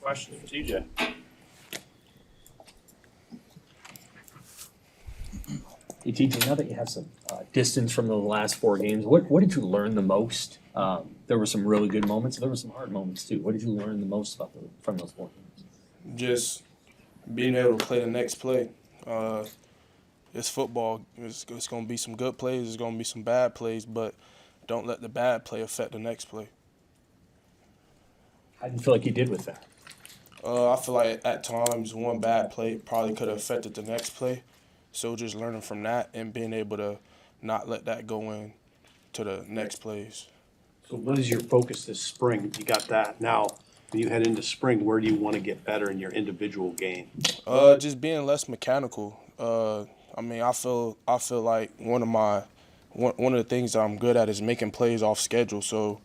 Question for TJ. Hey, TJ, now that you have some distance from the last 4 games, what did you learn the most? There were some really good moments. There were some hard moments too. What did you learn the most from those 4 games? Just being able to play the next play. It's football. It's going to be some good plays. It's going to be some bad plays, but don't let the bad play affect the next play. How do you feel like you did with that? I feel like at times one bad play probably could have affected the next play. So just learning from that and being able to not let that go in to the next plays. So what is your focus this spring? You got that. Now, when you head into spring, where do you want to get better in your individual game? Just being less mechanical. I feel like one of the things that I'm good at is making plays off schedule. So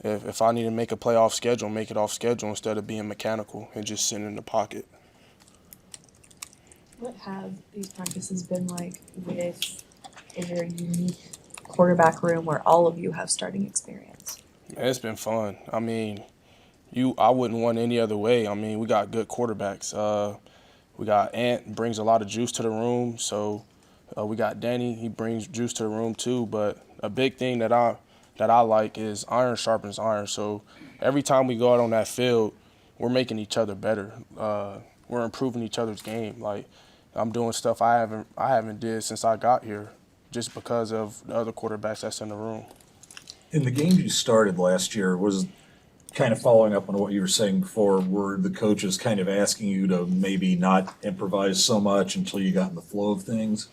if I need to make a play off schedule, make it off schedule instead of being mechanical and just sitting in the pocket. What have these practices been like with a very unique quarterback room where all of you have starting experience? It's been fun. I wouldn't want any other way. We got good quarterbacks. We got Ant, brings a lot of juice to the room. So we got Danny, he brings juice to the room too. But a big thing that I like is iron sharpens iron. So every time we go out on that field, we're making each other better. We're improving each other's game. Like I'm doing stuff I haven't did since I got here, just because of the other quarterbacks that's in the room. In the games you started last year, was kind of following up on what you were saying before, were the coaches kind of asking you to maybe not improvise so much until you got in the flow of things?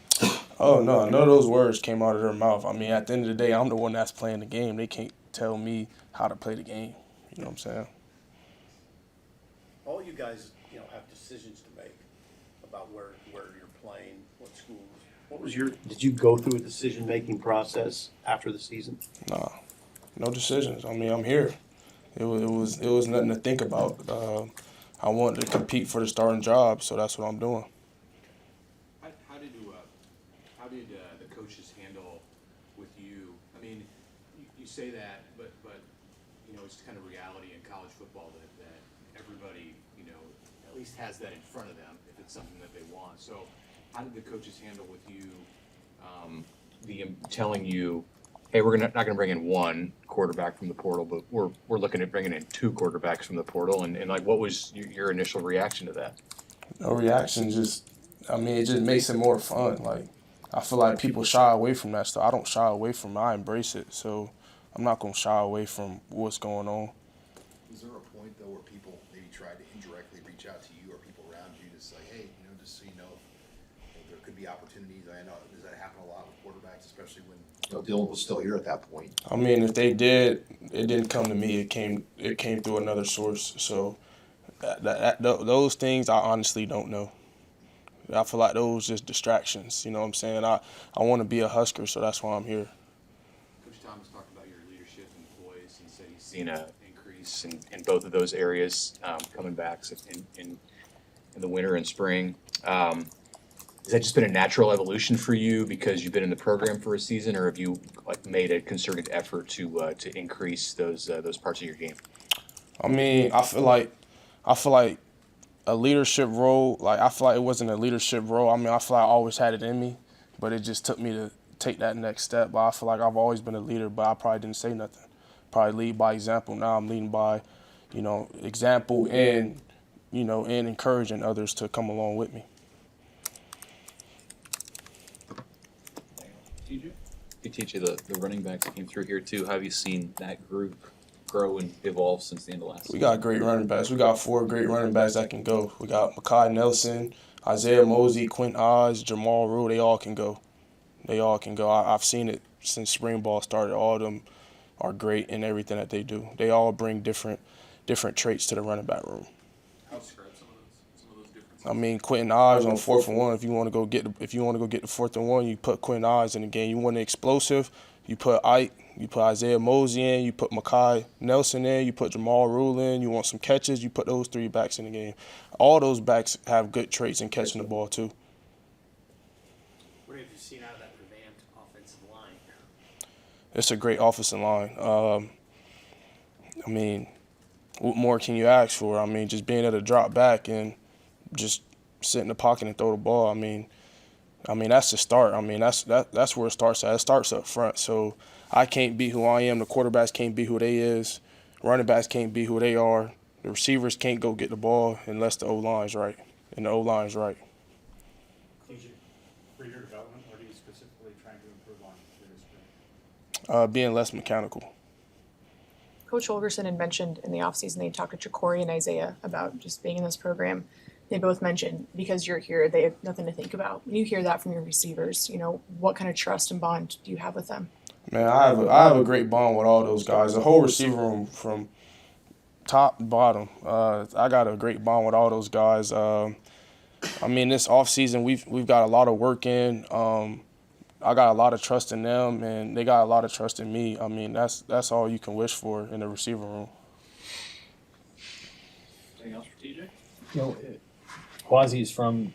Oh, no, none of those words came out of their mouth. At the end of the day, I'm the one that's playing the game. They can't tell me how to play the game. You know what I'm saying? All you guys, have decisions to make about where you're playing, what schools. Did you go through a decision-making process after the season? Nah, no decisions. I'm here. It was nothing to think about. I wanted to compete for the starting job, so that's what I'm doing. How did the coaches handle with you? You say that, but it's kind of reality in college football that everybody at least has that in front of them if it's something that they want. So how did the coaches handle with you? Telling you, hey, we're not going to bring in one quarterback from the portal, but we're looking at bringing in 2 quarterbacks from the portal, and like, what was your initial reaction to that? No reaction. It just makes it more fun. Like I feel like people shy away from that stuff. I don't shy away from it. I embrace it. So I'm not gonna shy away from what's going on. Was there a point though where people maybe tried to indirectly reach out to you or people around you to say, hey, just so you know, there could be opportunities? I know, does that happen a lot with quarterbacks, especially when Dylan was still here at that point? If they did, it didn't come to me. It came through another source. So those things I honestly don't know. I feel like those just distractions. You know what I'm saying? I want to be a Husker, so that's why I'm here. Coach Thomas talked about your leadership and poise and said he's Seen an increase in both of those areas coming back in the winter and spring. Has that just been a natural evolution for you because you've been in the program for a season, or have you made a concerted effort to increase those parts of your game? I feel like a leadership role. Like I feel like it wasn't a leadership role. I feel like I always had it in me, but it just took me to take that next step. But I feel like I've always been a leader, but I probably didn't say nothing. Probably lead by example. Now I'm leading by, example and encouraging others to come along with me. Hey, TJ, the running backs came through here too. How have you seen that group grow and evolve since the end of last season? We got great running backs. We got 4 great running backs that can go. We got Mekhi Nelson, Isaiah Mosey, Quint Oz, Jamal Rule. They all can go. I've seen it since spring ball started. All of them are great in everything that they do. They all bring different traits to the running back room. How describe some of those differences? Quentin Oz on 4th and 1. If you want to go get the 4th and 1, you put Quentin Oz in the game. You want an explosive, you put Ike. You put Isaiah Mosey in, you put Mekhi Nelson in, you put Jamal Rule in, you want some catches, you put those 3 backs in the game. All those backs have good traits in catching the ball too. What have you seen out of that revamped offensive line? It's a great offensive line. what more can you ask for? I mean, just being able to drop back and just sit in the pocket and throw the ball. I mean, that's the start. I mean, that's where it starts at. It starts up front. So I can't be who I am. The quarterbacks can't be who they is. Running backs can't be who they are. The receivers can't go get the ball unless the O-line's right. And the O-line's right. TJ, for your development, what are you specifically trying to improve on for this spring? Being less mechanical. Coach Holgerson had mentioned in the offseason they talked to Ja'Cory and Isaiah about just being in this program. They both mentioned because you're here, they have nothing to think about. When you hear that from your receivers, what kind of trust and bond do you have with them? Man, I have a great bond with all those guys. The whole receiver room from top to bottom. I got a great bond with all those guys. This offseason we've got a lot of work in. I got a lot of trust in them, and they got a lot of trust in me. I mean, that's all you can wish for in the receiver room. Anything else for TJ? Quasi is from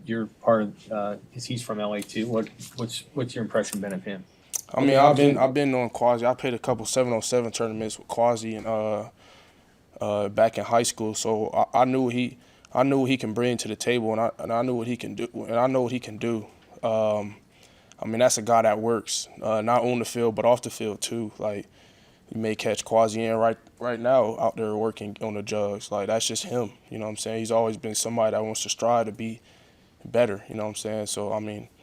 your part of, he's from LA too. What's your impression been of him? I mean, I've been on Quasi. I played a couple 7-on-7 tournaments with Quasi and back in high school. So I knew what he can bring to the table, and I knew what he can do, and I know what he can do. That's a guy that works, not on the field but off the field too. Like, you may catch Quasi in right now out there working on the jugs. Like, that's just him. You know what I'm saying? He's always been somebody that wants to strive to be better. You know what I'm saying? So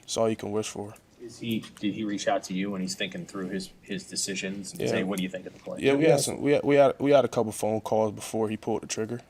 it's all you can wish for. Did he reach out to you when he's thinking through his decisions and say, what do you think of the play? Yeah, we had a couple phone calls before he pulled the trigger.